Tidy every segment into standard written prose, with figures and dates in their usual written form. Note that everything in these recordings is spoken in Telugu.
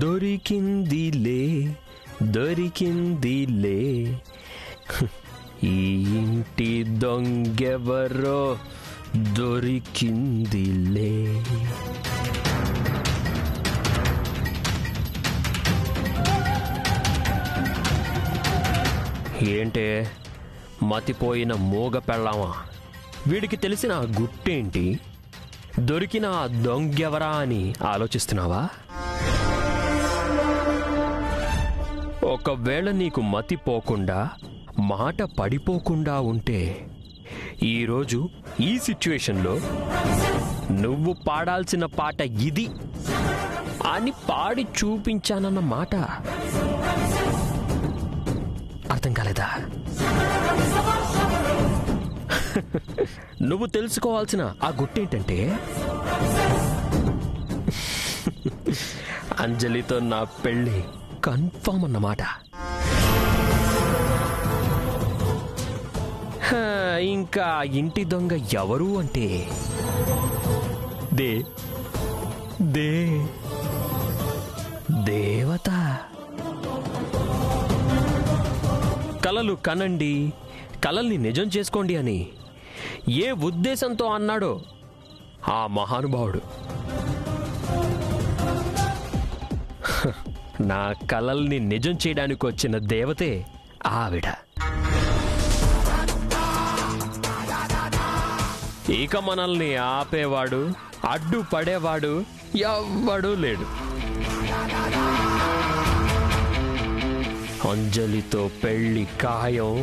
దొరికిందిలే దొరికిందిలే ఈ ఇంటి దొంగెవరో దొరికిందిలే. ఏంటే మతిపోయిన మూగ పెళ్ళామా? వీడికి తెలిసిన ఆ గుట్టేంటి, దొరికిన ఆ దొంగెవరా అని ఆలోచిస్తున్నావా? ఒకవేళ నీకు మతిపోకుండా మాట పడిపోకుండా ఉంటే ఈరోజు ఈ సిచ్యువేషన్లో నువ్వు పాడాల్సిన పాట ఇది అని పాడి చూపించానన్న మాట అర్థం కాలేదా? నువ్వు తెలుసుకోవాల్సిన ఆ గుట్టేంటంటే, అంజలితో నా పెళ్ళి కన్ఫర్మ్ అన్నమాట. ఇంకా ఇంటి దొంగ ఎవరు అంటే దేవత. కలలు కనండి, కలల్ని నిజం చేసుకోండి అని ఏ ఉద్దేశంతో అన్నాడో ఆ మహానుభావుడు నా కలల్ని నిజం చేయడానికి వచ్చిన దేవతే ఆవిడ. ఇక మనల్ని ఆపేవాడు, అడ్డుపడేవాడు ఎవ్వడూ లేడు. అంజలితో పెళ్లి ఖాయం.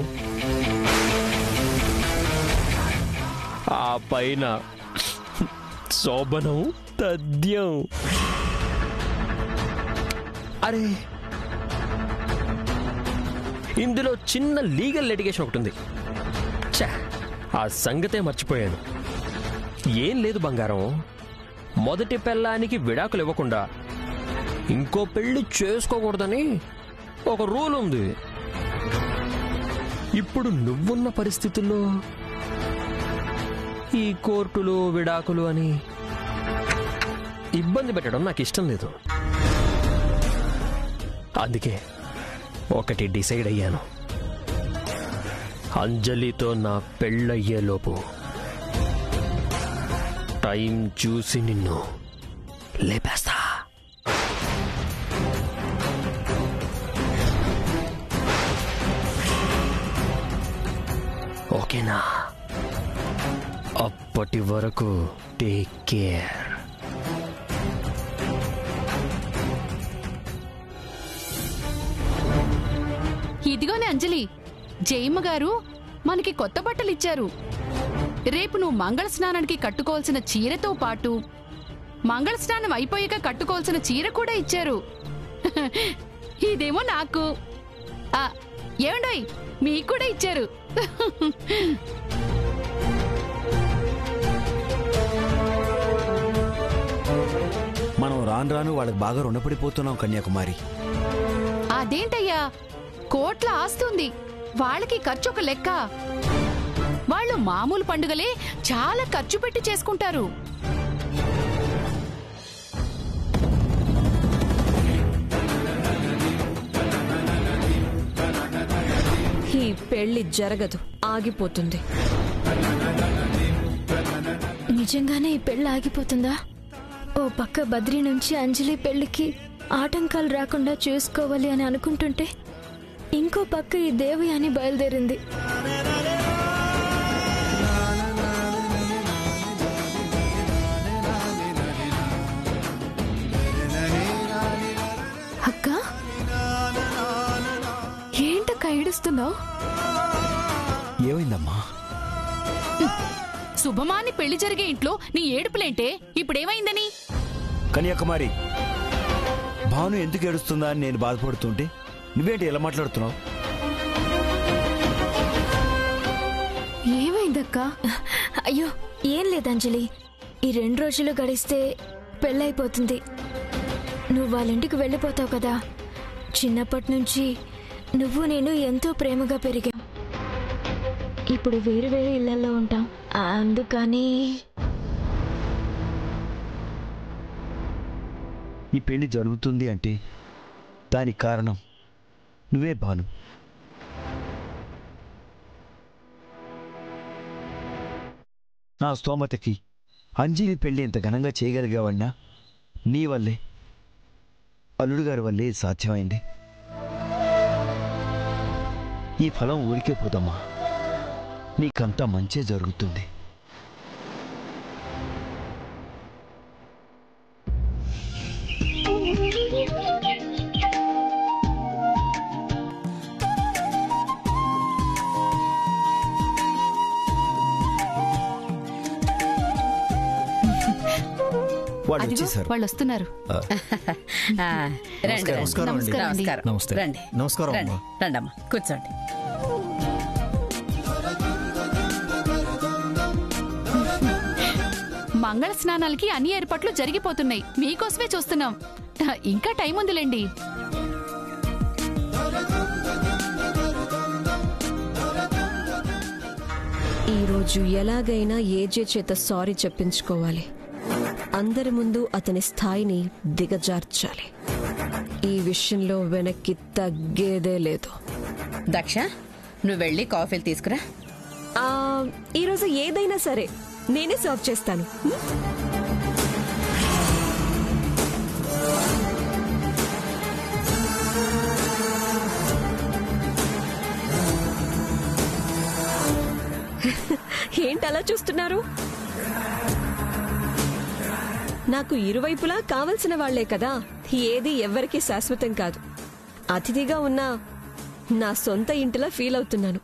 ఆ పైన శోభనం తథ్యం. అరే, ఇందులో చిన్న లీగల్ లిటిగేషన్ ఒకటి ఉంది. ఆ సంగతే మర్చిపోయాను. ఏం లేదు బంగారం, మొదటి పెళ్ళానికి విడాకులు ఇవ్వకుండా ఇంకో పెళ్లి చేసుకోకూడదని ఒక రూల్ ఉంది. ఇప్పుడు నువ్వున్న పరిస్థితుల్లో ఈ కోర్టులు విడాకులు అని ఇబ్బంది పెట్టడం నాకు ఇష్టం లేదు. అందుకే ఒకటి డిసైడ్ అయ్యాను. అంజలితో నా పెళ్ళయ్యేలోపు టైం చూసి నిన్ను లేపేస్తా. ఓకేనా? అప్పటి వరకు టేక్ కేర్. ఇదిగోనే అంజలి, జయమ్మ గారు మనకి కొత్త బట్టలు ఇచ్చారు. రేపు నువ్వు మంగళ స్నానానికి కట్టుకోవాల్సిన చీరతో పాటు మంగళ స్నానం అయిపోయాక కట్టుకోవాల్సిన చీర కూడా ఇచ్చారు. ఇదేమో నాకు, ఏమండోయ్ మీకు కూడా ఇచ్చారు. మనం రాను రాను వాళ్ళకి బాగా రుణపడిపోతున్నాం కన్యాకుమారి. అదేంటయ్యా, కోట్ల ఆస్తుంది, వాళ్ళకి ఖర్చు ఒక లెక్క. వాళ్ళు మామూలు పండుగలే చాలా ఖర్చు పెట్టి చేసుకుంటారు. ఈ పెళ్లి జరగదు, ఆగిపోతుంది. నిజంగానే ఈ పెళ్లి ఆగిపోతుందా? ఓ పక్క బద్రీ నుంచి అంజలి పెళ్లికి ఆటంకాలు రాకుండా చూసుకోవాలి అని అనుకుంటుంటే ఇంకో పక్క ఈ దేవయాని బయలుదేరింది. అక్క, ఏంటక్క ఏడుస్తున్నావు? ఏమైందమ్మా? శుభమాని పెళ్లి జరిగే ఇంట్లో నీ ఏడుపులేంటే? ఇప్పుడేమైందని? కన్యాకుమారి, భాను ఎందుకు ఏడుస్తుందా అని నేను బాధపడుతుంటే నువ్వేంటి ఎలా మాట్లాడుతున్నావు? ఏమైందక్క? అయ్యో ఏం లేదు అంజలి, ఈ 2 రోజులు గడిస్తే పెళ్ళైపోతుంది. నువ్వు వాళ్ళ ఇంటికి వెళ్ళిపోతావు కదా. చిన్నప్పటి నుంచి నువ్వు నేను ఎంతో ప్రేమగా పెరిగాం. ఇప్పుడు వేరు వేరే ఇళ్లలో ఉంటాం. అందుకని ఈ పెళ్లి జరుగుతుంది అంటే దానికి కారణం నువ్వే భాను. నా స్తోమతకి అంజలి పెళ్లి ఇంత ఘనంగా చేయగలిగావన్నా నీ వల్లే, అల్లుడు గారి వల్లే సాధ్యమైంది. ఈ ఫలం ఊరికే పోదమ్మా, నీకంతా మంచే జరుగుతుంది. వాళ్ళు అదిగో వచ్చేసారు. వాళ్ళు వస్తున్నారు. రండి నమస్కారం అండి. నమస్తే రండి నమస్కారం రండి అమ్మా. రండమ్మా కూర్చోండి. మంగళ స్నానాలకి అన్ని ఏర్పాట్లు జరిగిపోతున్నాయి. మీకోసమే చూస్తున్నాం. ఇంకా టైం ఉందిలేండి. ఈరోజు ఎలాగైనా ఏజే చేత సారీ చెప్పించుకోవాలి. అందరి ముందు అతని స్థాయిని దిగజార్చాలి. ఈ విషయంలో వెనక్కి తగ్గేదే లేదు. దక్ష, నువ్వు వెళ్ళి కాఫీలు తీసుకురా. ఈరోజు ఏదైనా సరే నేనే సర్వ్ చేస్తాను. ఏంటలా చూస్తున్నారు? నాకు ఇరువైపులా కావలసిన వాళ్లే కదా. ఏది ఎవ్వరికీ శాశ్వతం కాదు. అతిథిగా ఉన్న నా సొంత ఇంటిలా ఫీల్ అవుతున్నాను.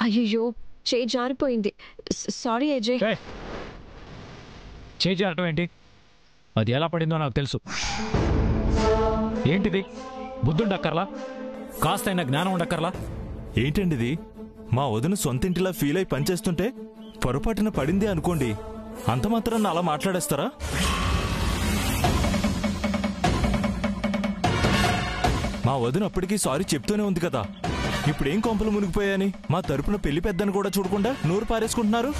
అయ్యో, చేయి జారిపోయింది. సారీ అజయ్. చేయి జారటం ఏంటి? అది ఎలా పడిందో నాకు తెలుసు. ఏంటిది? బుద్ధుండక్కర్లా? కాస్తైనా జ్ఞానం ఉండక్కర్లా? ఏంటండిది? మా వదిన సొంతింటిలా ఫీల్ అయి పనిచేస్తుంటే పొరపాటున పడింది అనుకోండి, అంత మాత్రాన్ని అలా మాట్లాడేస్తారా? మా వదిన అప్పటికీ సారీ చెప్తూనే ఉంది కదా. ఇప్పుడేం కొంపలు మునిగిపోయాని మా తరపున పెళ్లి పెద్దని కూడా చూడకుండా నోరు పారేసుకుంటున్నారు.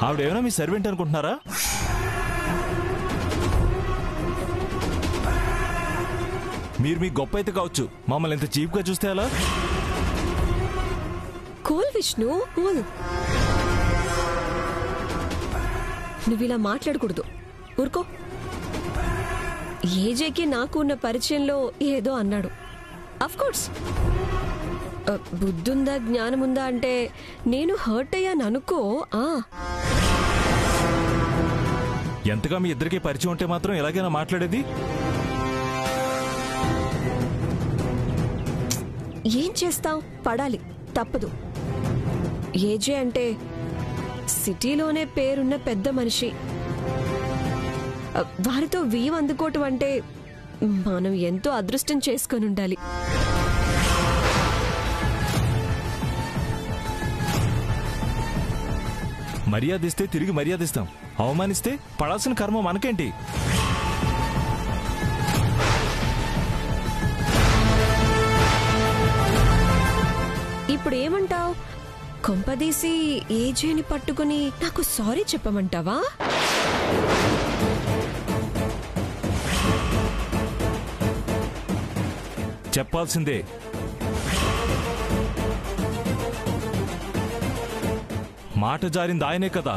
ఆవిడేమైనా మీ సర్వెంట్ అనుకుంటున్నారా? మీరు మీ గొప్ప అయితే కావచ్చు, మమ్మల్ని ఇంత చీప్గా చూస్తే ఎలా? Cool Vishnu, cool. నువ్వు ఇలా మాట్లాడకూడదు. ఊరుకో. ఏజేకి నాకు ఉన్న పరిచయంలో ఏదో అన్నాడు. అఫ్ కోర్స్ బుద్ధుందా జ్ఞానముందా అంటే నేను హర్ట్ అయ్యాను అనుకో. ఎంతగా మీ ఇద్దరికీ పరిచయం ఉంటే మాత్రం ఎలాగైనా మాట్లాడేది? ఏం చేస్తాం, పడాలి, తప్పదు. ఏజే అంటే సిటీలోనే పేరున్న పెద్ద మనిషి. వారితో వీవ్ అందుకోవటం అంటే మనం ఎంతో అదృష్టం చేసుకొని ఉండాలి. మర్యాదిస్తే తిరిగి మర్యాదిస్తాం, అవమానిస్తే పడాల్సిన కర్మ మనకేంటి? ఇప్పుడు ఏమంటావ్? కొంపదీసి ఏజేని పట్టుకుని నాకు సారీ చెప్పమంటావా? చెప్పాల్సిందే. మాట జారింది ఆయనే కదా,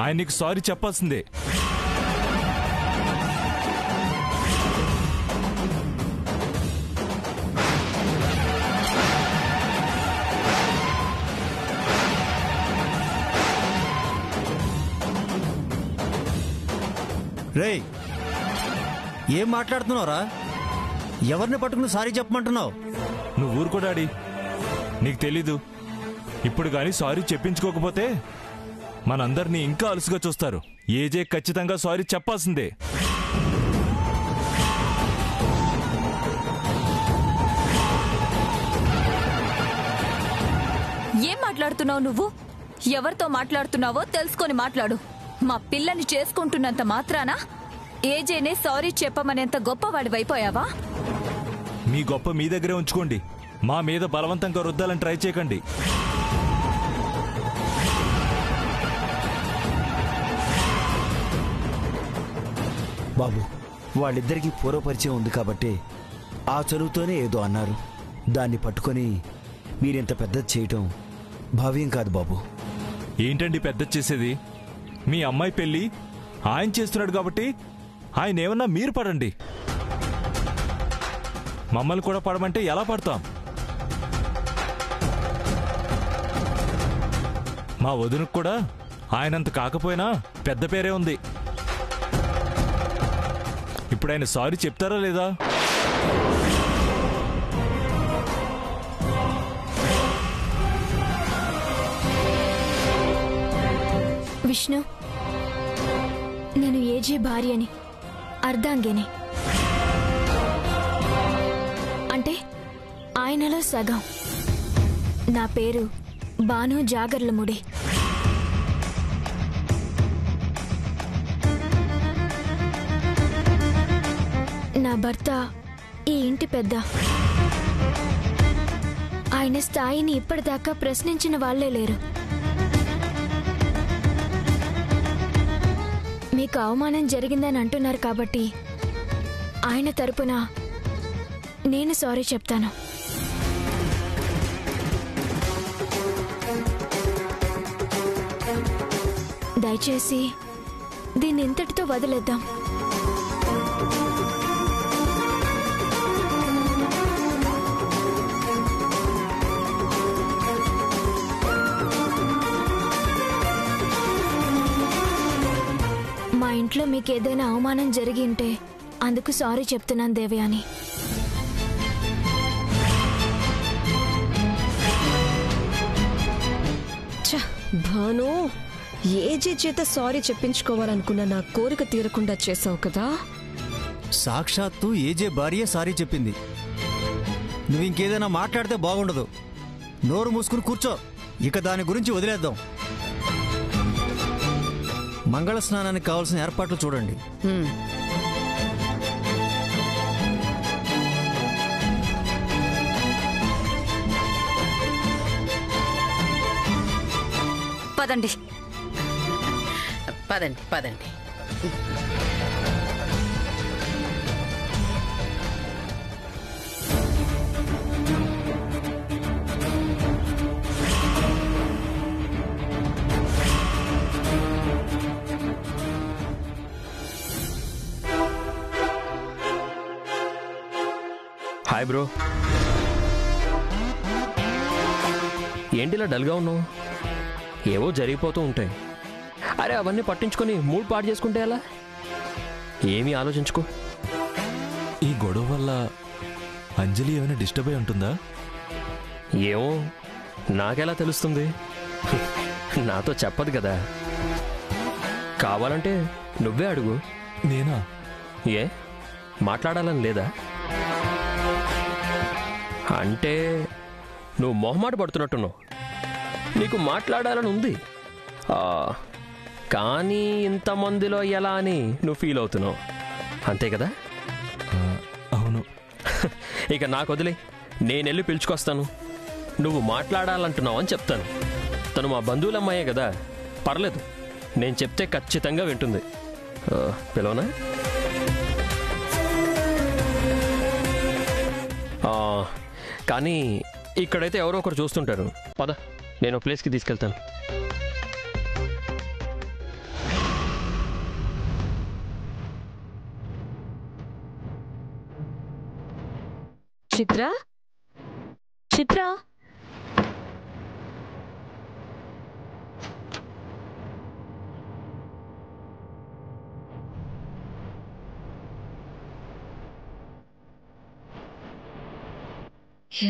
ఆయనకి సారీ చెప్పాల్సిందే. రేయ్, ఏం మాట్లాడుతున్నావురా? ఎవరిని పట్టుకుని సారీ చెప్పమంటున్నావు? నువ్వు ఊరుకో డాడీ, నీకు తెలీదు. ఇప్పుడు గాని సారీ చెప్పించుకోకపోతే మనందరినీ ఇంకా అలుసుగా చూస్తారు. ఏజే ఖచ్చితంగా సారీ చెప్పాల్సిందే. ఏం మాట్లాడుతున్నావు నువ్వు? ఎవరితో మాట్లాడుతున్నావో తెలుసుకొని మాట్లాడు. మా పిల్లని చేసుకుంటున్నంత మాత్రాన ఏజేనే సారీ చెప్పమనేంత గొప్పవాడివైపోయావా? మీ గొప్ప మీ దగ్గరే ఉంచుకోండి, మా మీద బలవంతంగా రుద్దాలని ట్రై చేయకండి. బాబు, వాళ్ళిద్దరికీ పూర్వపరిచయం ఉంది కాబట్టి ఆ చదువుతోనే ఏదో అన్నారు. దాన్ని పట్టుకొని మీరింత పెద్దది చేయటం భావ్యం కాదు బాబు. ఏంటండి పెద్ద చేసేది? మీ అమ్మాయి పెళ్లి ఆయన చేస్తున్నాడు కాబట్టి ఆయన ఏమన్నా మీరు పడండి. మమ్మల్ని కూడా పడమంటే ఎలా పడతాం? మా వదినకు కూడా ఆయనంత కాకపోయినా పెద్ద పేరే ఉంది. ఇప్పుడు ఆయన సారీ చెప్తారా లేదా? విష్ణు, నేను ఏజే భార్యని, అర్ధాంగిని. అంటే ఆయనలో సగం. నా పేరు బాను జాగర్లముడి. నా భర్త ఈ ఇంటి పెద్ద. ఆయన స్థాయిని ఇప్పటిదాకా ప్రశ్నించిన వాళ్లే లేరు. మీకు అవమానం జరిగిందని అంటున్నారు కాబట్టి ఆయన తరపున నేను సారీ చెప్తాను. దయచేసి దీన్ని ఇంతటితో వదిలేద్దాం. మా ఇంట్లో మీకు ఏదైనా అవమానం జరిగి ఉంటే అందుకు సారీ చెప్తున్నాను దేవయాని. భాను, ఏజే చేత సారీ చెప్పించుకోవాలనుకున్న నా కోరిక తీరకుండా చేసావు కదా. సాక్షాత్తు ఏజే భార్య సారీ చెప్పింది. నువ్వు ఇంకేదైనా మాట్లాడితే బాగుండదు. నోరు మూసుకుని కూర్చో. ఇక దాని గురించి వదిలేద్దాం. మంగళ స్నానానికి కావాల్సిన ఏర్పాట్లు చూడండి. పదండి పదండి పదండి. Hi bro. ఏంటిలా డల్గా ఉన్నావు? ఏవో జరిగిపోతూ ఉంటాయి. అరే అవన్నీ పట్టించుకొని మూడ్ పాడు చేసుకుంటే ఎలా? ఏమీ ఆలోచించుకో. ఈ గొడవ వల్ల అంజలి ఏమైనా డిస్టర్బ్ అయి ఉంటుందా? ఏమో, నాకెలా తెలుస్తుంది? నాతో చెప్పదు కదా. కావాలంటే నువ్వే అడుగు. నేనా? ఏ మాట్లాడాలని లేదా? అంటే నువ్వు మొహమాట పడుతున్నట్టున్నావు. నీకు మాట్లాడాలని ఉంది. కానీ ఇంతమందిలో ఎలా అని నువ్వు ఫీల్ అవుతున్నావు, అంతే కదా? అవును. ఇక నాకు వదిలే, నేనెళ్ళి పిలుచుకొస్తాను. నువ్వు మాట్లాడాలంటున్నావు అని చెప్తాను. తను మా బంధువులమ్మాయే కదా, పర్లేదు, నేను చెప్తే ఖచ్చితంగా వింటుంది. పిలవనా? కానీ ఇక్కడైతే ఎవరో ఒకరు చూస్తుంటారు. పద, నేను ప్లేస్కి తీసుకెళ్తాను. చిత్ర, చిత్ర,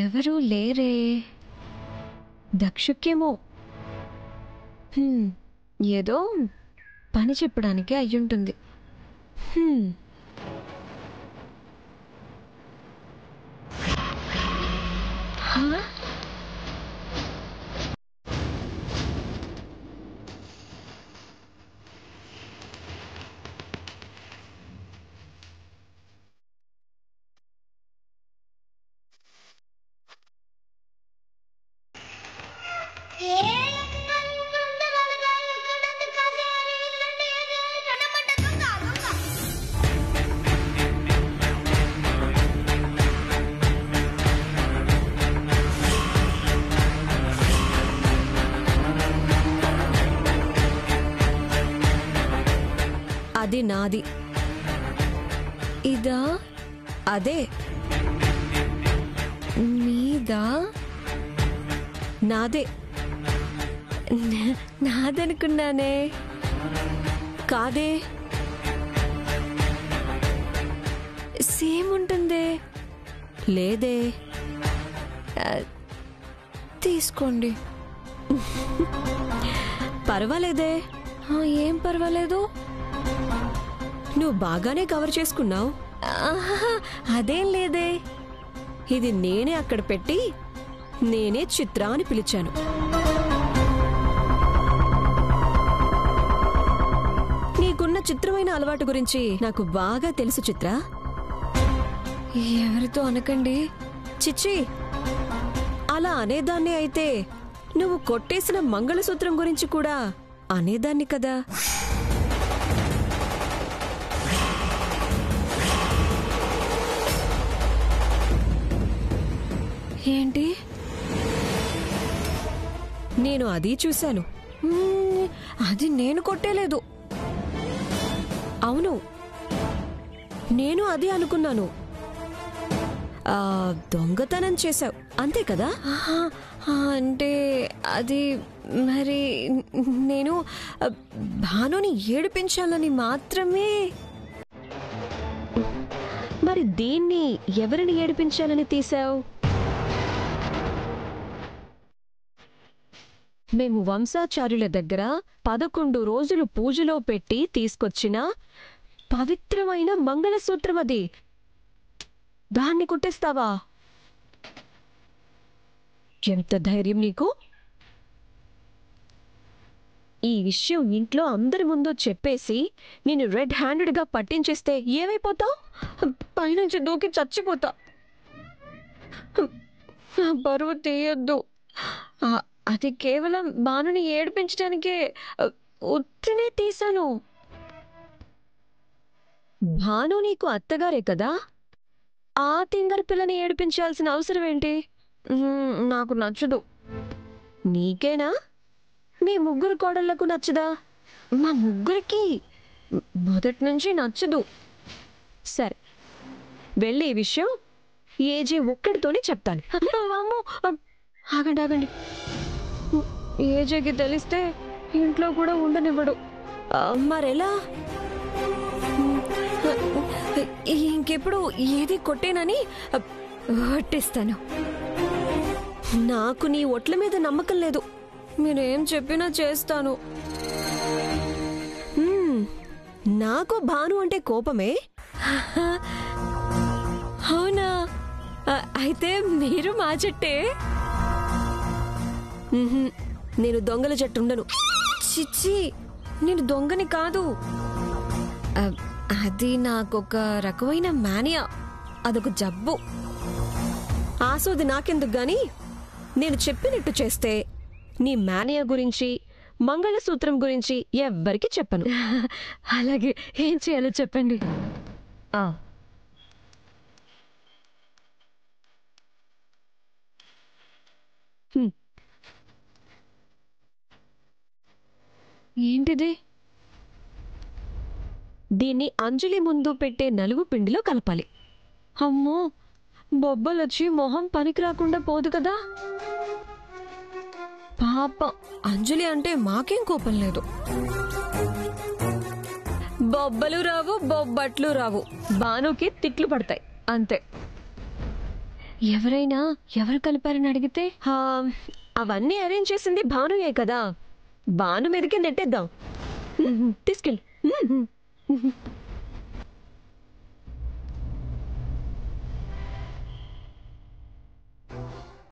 ఎవరూ లేరే. దక్షుకేమో ఏదో పని చెప్పడానికి అయ్యుంటుంది. అది నాది, ఇదా అదే, నీదా నాదే. నాదనుకున్నానే, కాదే, సేమ్ ఉంటుందే, లేదే. తీసుకోండి. పర్వాలేదే. ఏం పర్వాలేదు, నువ్వు బాగానే కవర్ చేసుకున్నావు. అదేం లేదే, ఇది నేనే అక్కడ పెట్టి నేనే చిత్ర అని పిలిచాను. నీకున్న చిత్రమైన అలవాటు గురించి నాకు బాగా తెలుసు చిత్ర. ఎవరితో అనకండి. చిచ్చి, అలా అనేదాన్ని అయితే నువ్వు కొట్టేసిన మంగళసూత్రం గురించి కూడా అనేదాన్ని కదా. ఏంటి? నేను అది చూశాను. అది నేను కొట్టేలేదు. అవును, నేను అది అనుకున్నాను. దొంగతనం చేశావు అంతే కదా? అంటే అది మరి నేను భానుని ఏడిపించాలని మాత్రమే. మరి దీన్ని ఎవరిని ఏడిపించాలని తీశావు? మేము వంశాచార్యుల దగ్గర 11 రోజులు పూజలో పెట్టి తీసుకొచ్చిన పవిత్రమైన మంగళసూత్రం అది. దాన్ని కుట్టేస్తావా? ఎంత ధైర్యం నీకు? ఈ విషయం ఇంట్లో అందరి ముందు చెప్పేసి నేను రెడ్ హ్యాండెడ్గా పట్టించేస్తే ఏమైపోతావు? పైనుంచి దూకి చచ్చిపోతా. బరువు తీయొద్దు. అది కేవలం భానుని ఏడిపించడానికే ఉత్తినే తీశాను. భాను నీకు అత్తగారే కదా, ఆ తింగర్ పిల్లని ఏడిపించాల్సిన అవసరం ఏంటి? నాకు నచ్చదు. నీకేనా? మీ ముగ్గురు కోడళ్లకు నచ్చదా? మా ముగ్గురికి మొదటి నుంచి నచ్చదు. సరే, వెళ్ళి ఈ విషయం ఏజే ఒక్కడితోనే చెప్తాను. ఆగండి ఆగండి, ఏజేకి తెలిస్తే ఇంట్లో కూడా ఉండనివ్వడు. మరెలా? ఇంకెప్పుడు ఏది కొట్టేనని ఒట్టేస్తాను. నాకు నీ ఒట్ల మీద నమ్మకం లేదు. మీరేం చెప్పినా చేస్తాను. నాకు భాను అంటే కోపమే. అవునా? అయితే మీరు మా జట్టే. నేను దొంగల జట్టు ఉండను. చిచ్చి, నేను దొంగని కాదు. అది నాకొక రకమైన మేనియా, అదొక జబ్బు. ఆసోది నాకెందుకు గాని, నేను చెప్పినట్టు చేస్తే నీ మేనియా గురించి, మంగళసూత్రం గురించి ఎవ్వరికి చెప్పను. అలాగే, ఏం చేయాలో చెప్పండి. ఏంటిది? దీన్ని అంజలి ముందు పెట్టే నలుగు పిండిలో కలపాలి. అమ్మో, బొబ్బలొచ్చి మొహం పనికి రాకుండా పోదు కదా. పాప అంజలి అంటే మాకేం కోపం లేదు. బొబ్బలు రావు, బొబ్బట్లు రావు, భానుకి తిట్లు పడతాయి అంతే. ఎవరు కలిపారని అడిగితే? అవన్నీ అరేంజ్ చేసింది భానుయే కదా, భాను మీదకి నెట్టేద్దాం. తీసుకెళ్ళి.